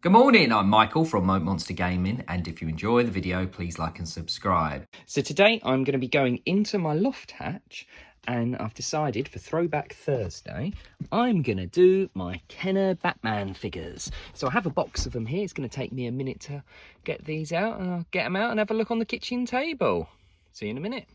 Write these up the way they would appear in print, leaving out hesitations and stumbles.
Good morning, I'm Michael from Monster Gaming, and if you enjoy the video, please like and subscribe. So today I'm going to be going into my loft hatch, and I've decided for Throwback Thursday, I'm going to do my Kenner Batman figures. So I have a box of them here. It's going to take me a minute to get these out, and I'll get them out and have a look on the kitchen table. See you in a minute.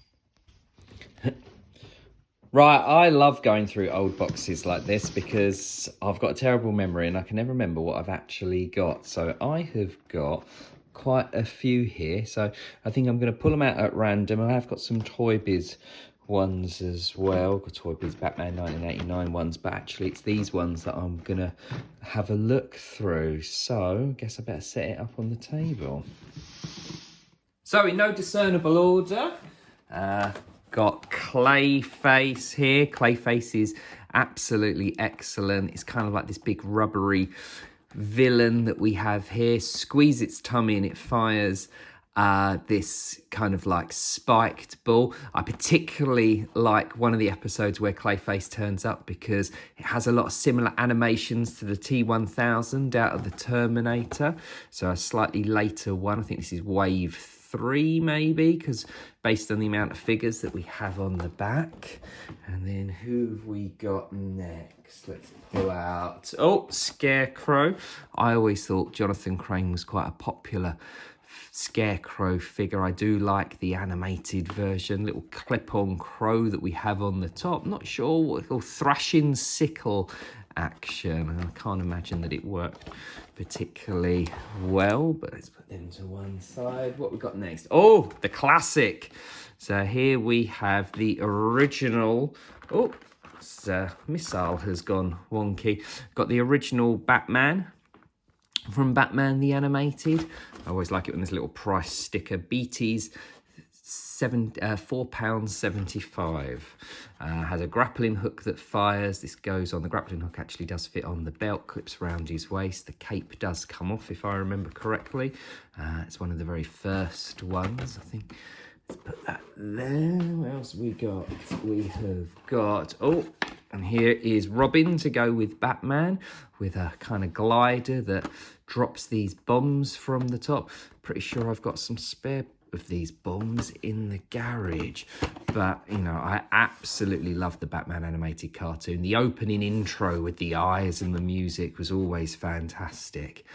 Right, I love going through old boxes like this because I've got a terrible memory and I can never remember what I've actually got. So I have got quite a few here. So I think I'm going to pull them out at random. I have got some Toy Biz ones as well. Got Toy Biz Batman 1989 ones, but actually it's these ones that I'm going to have a look through. So I guess I better set it up on the table. So in no discernible order, got Clayface here. Clayface is absolutely excellent. It's kind of like this big rubbery villain that we have here. Squeeze its tummy and it fires this kind of like spiked ball. I particularly like one of the episodes where Clayface turns up because it has a lot of similar animations to the T-1000 out of the Terminator. So a slightly later one. I think this is wave 3 maybe, because based on the amount of figures that we have on the back. And then who have we got next? Let's pull out, oh, Scarecrow. I always thought Jonathan Crane was quite a popular Scarecrow figure. I do like the animated version, little clip-on crow that we have on the top. Not sure what, little thrashing sickle action. I can't imagine that it worked particularly well, but let's put them to one side. What we got next? Oh, the classic. So here we have the original. Oh, missile has gone wonky. Got the original Batman from Batman the Animated. I always like it when there's a little price sticker. BT's £4.75. Has a grappling hook that fires. This goes on. The grappling hook actually does fit on the belt, clips around his waist. The cape does come off, if I remember correctly. It's one of the very first ones, I think. Let's put that there. What else have we got? We have got, oh, and here is Robin to go with Batman, with a kind of glider that drops these bombs from the top. Pretty sure I've got some spare of these bombs in the garage, but you know, I absolutely love the Batman animated cartoon. The opening intro with the eyes and the music was always fantastic.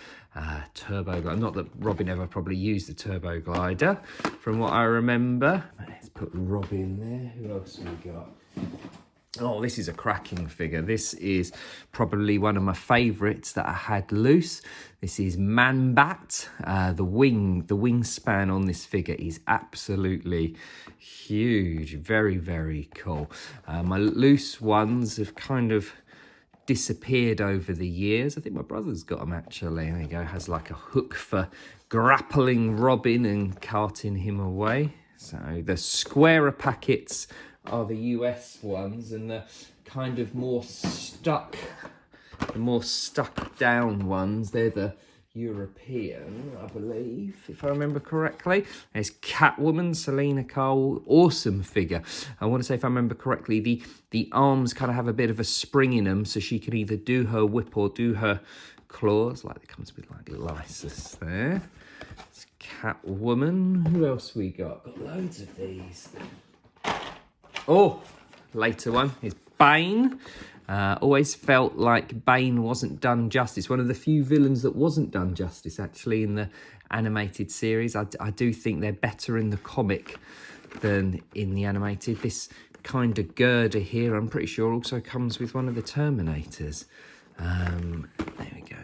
Turbo glider, not that Robin ever probably used the turbo glider from what I remember. Let's put Robin there. Who else have we got? Oh, this is a cracking figure. This is probably one of my favourites that I had loose. This is Man-Bat. The wingspan on this figure is absolutely huge. Very, very cool. My loose ones have kind of disappeared over the years. I think my brother's got them actually. There you go. Has like a hook for grappling Robin and carting him away. So the squarer packets are the US ones, and the kind of more stuck down ones, they're the European, I believe, if I remember correctly. There's Catwoman, Selena Kyle, awesome figure. I want to say, if I remember correctly, the arms kind of have a bit of a spring in them, so she can either do her whip or do her claws. Like, it comes with like Lysis there. It's Catwoman. Who else we got? Got loads of these. Oh, later one is Bane. Always felt like Bane wasn't done justice. One of the few villains that wasn't done justice, actually, in the animated series. I do think they're better in the comic than in the animated. This kind of girder here, I'm pretty sure, also comes with one of the Terminators. There we go.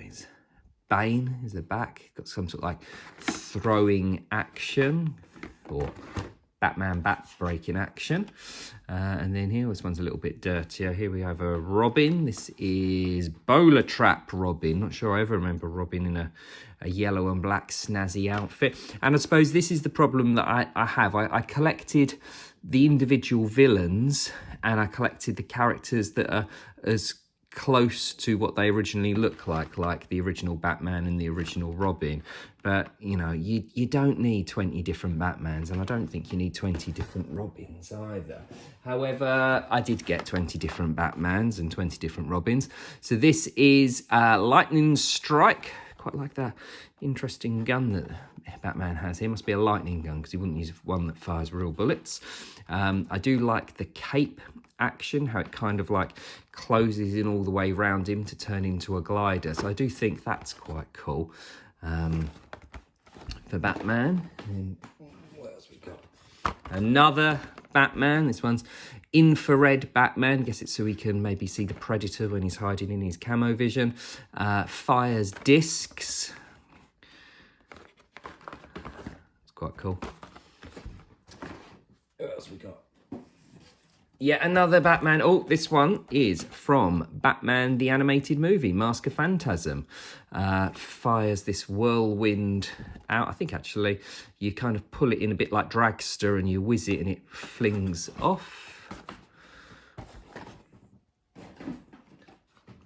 Bane is the back. Got some sort of like throwing action, or Batman bat breaking action. And then here, this one's a little bit dirtier. Here we have a Robin. This is Bowler Trap Robin. Not sure I ever remember Robin in a yellow and black snazzy outfit. And I suppose this is the problem that I have. I collected the individual villains, and I collected the characters that are as close to what they originally look like the original Batman and the original Robin. But, you know, you don't need 20 different Batmans, and I don't think you need 20 different Robins either. However, I did get 20 different Batmans and 20 different Robins. So this is Lightning Strike, quite like that interesting gun that Batman has here. Must be a lightning gun because he wouldn't use one that fires real bullets. I do like the cape action, how it kind of like closes in all the way around him to turn into a glider. So I do think that's quite cool for Batman. And what else we got? Another Batman. This one's infrared Batman. Guess it's so he can maybe see the Predator when he's hiding in his camo vision. Fires discs. It's quite cool. What else we got? Yet another Batman. Oh, this one is from Batman the Animated Movie, Mask of Phantasm. Fires this whirlwind out. I think actually you kind of pull it in a bit like Dragster and you whiz it and it flings off.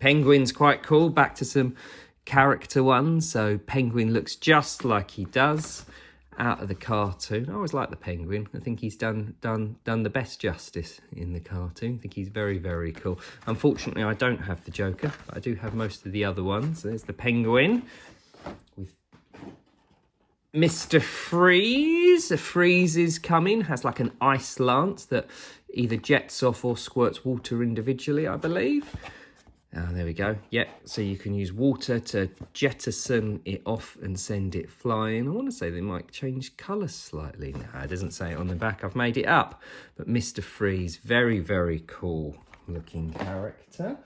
Penguin's quite cool. Back to some character ones. So Penguin looks just like he does out of the cartoon. I always like the Penguin. I think he's done the best justice in the cartoon. I think he's very, very cool. Unfortunately, I don't have the Joker, but I do have most of the other ones. There's the Penguin with Mr. Freeze. The Freeze is coming, has like an ice lance that either jets off or squirts water individually, I believe. There we go. Yeah, so you can use water to jettison it off and send it flying. I want to say they might change colour slightly. No, it doesn't say it on the back. I've made it up. But Mr. Freeze, very, very cool looking character.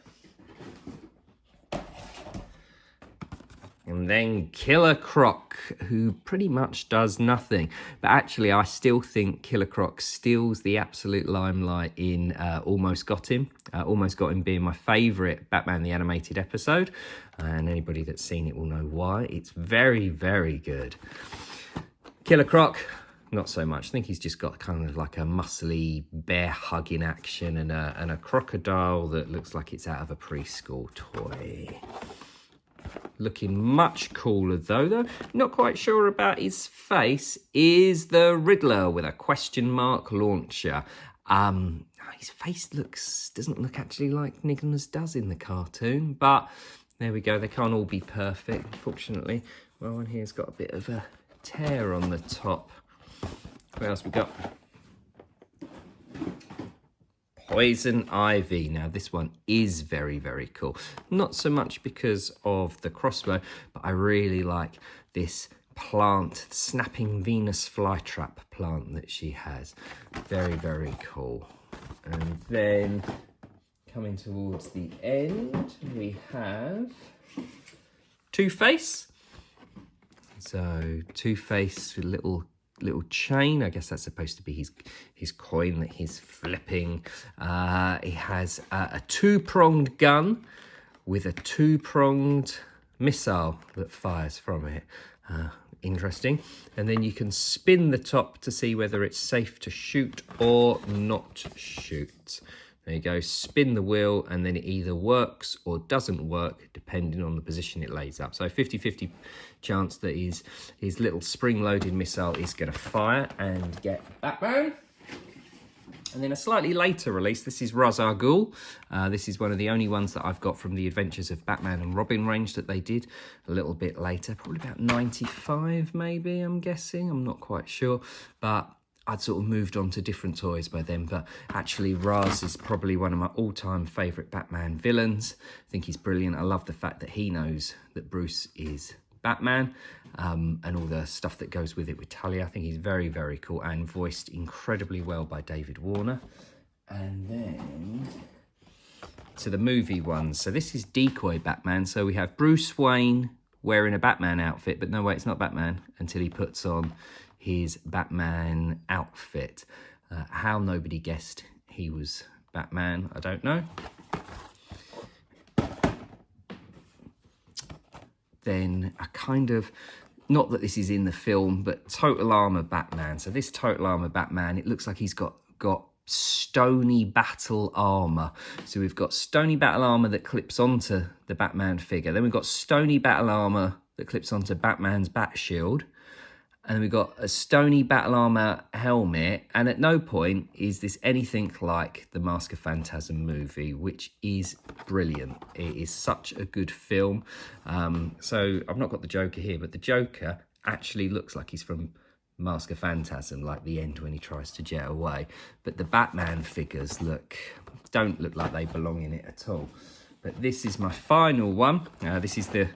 And then Killer Croc, who pretty much does nothing. But actually, I still think Killer Croc steals the absolute limelight in Almost Got Him. Almost Got Him being my favourite Batman the Animated episode. And anybody that's seen it will know why. It's very, very good. Killer Croc, not so much. I think he's just got kind of like a muscly bear hugging action and a crocodile that looks like it's out of a preschool toy. Looking much cooler though. Not quite sure about his face. Is the Riddler with a question mark launcher. His face doesn't look actually like Nicholas does in the cartoon, but there we go. They can't all be perfect, unfortunately. Well, one here's got a bit of a tear on the top. What else we got? Poison Ivy. Now, this one is very, very cool. Not so much because of the crossbow, but I really like this plant, snapping Venus flytrap plant that she has. Very, very cool. And then coming towards the end, we have Two-Face. So Two-Face with a little chain. I guess that's supposed to be his coin that he's flipping. He has a two-pronged gun with a two-pronged missile that fires from it. Interesting. And then you can spin the top to see whether it's safe to shoot or not shoot. There you go, spin the wheel and then it either works or doesn't work depending on the position it lays up. So 50-50 chance that his little spring-loaded missile is going to fire and get Batman. And then a slightly later release, this is Ra's al Ghul. This is one of the only ones that I've got from the Adventures of Batman and Robin range that they did a little bit later. Probably about 95 maybe, I'm guessing. I'm not quite sure. But I'd sort of moved on to different toys by then, but actually Ra's is probably one of my all-time favourite Batman villains. I think he's brilliant. I love the fact that he knows that Bruce is Batman and all the stuff that goes with it with Talia. I think he's very, very cool and voiced incredibly well by David Warner. And then to the movie ones. So this is Decoy Batman. So we have Bruce Wayne wearing a Batman outfit, but no, wait, it's not Batman until he puts on his Batman outfit. How nobody guessed he was Batman, I don't know. Then a kind of, not that this is in the film, but Total Armor Batman. So this Total Armor Batman, it looks like he's got stony battle armor. So we've got stony battle armor that clips onto the Batman figure. Then we've got stony battle armor that clips onto Batman's bat shield. And then we've got a stony battle armor helmet. And at no point is this anything like the Mask of Phantasm movie, which is brilliant. It is such a good film. So I've not got the Joker here, but the Joker actually looks like he's from Mask of Phantasm, like the end when he tries to jet away. But the Batman figures don't look like they belong in it at all. But this is my final one. This is the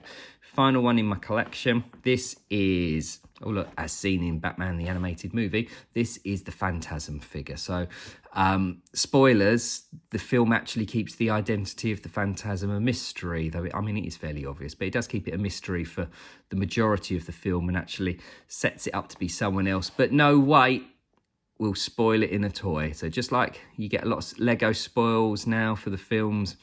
final one in my collection. This is, oh look, as seen in Batman the Animated Movie, this is the Phantasm figure. So, spoilers, the film actually keeps the identity of the Phantasm a mystery, though I mean, it is fairly obvious, but it does keep it a mystery for the majority of the film and actually sets it up to be someone else. But no, wait, we'll spoil it in a toy. So just like you get a lot of Lego spoils now for the films,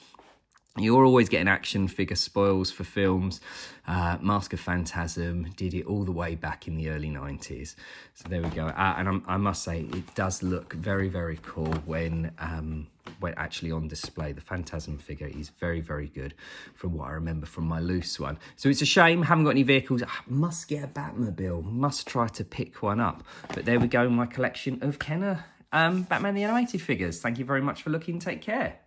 you're always getting action figure spoils for films. Mask of Phantasm did it all the way back in the early 90s. So there we go. And I must say, it does look very, very cool when actually on display. The Phantasm figure is very, very good from what I remember from my loose one. So it's a shame I haven't got any vehicles. I must get a Batmobile. Must try to pick one up. But there we go, my collection of Kenner Batman the Animated figures. Thank you very much for looking. Take care.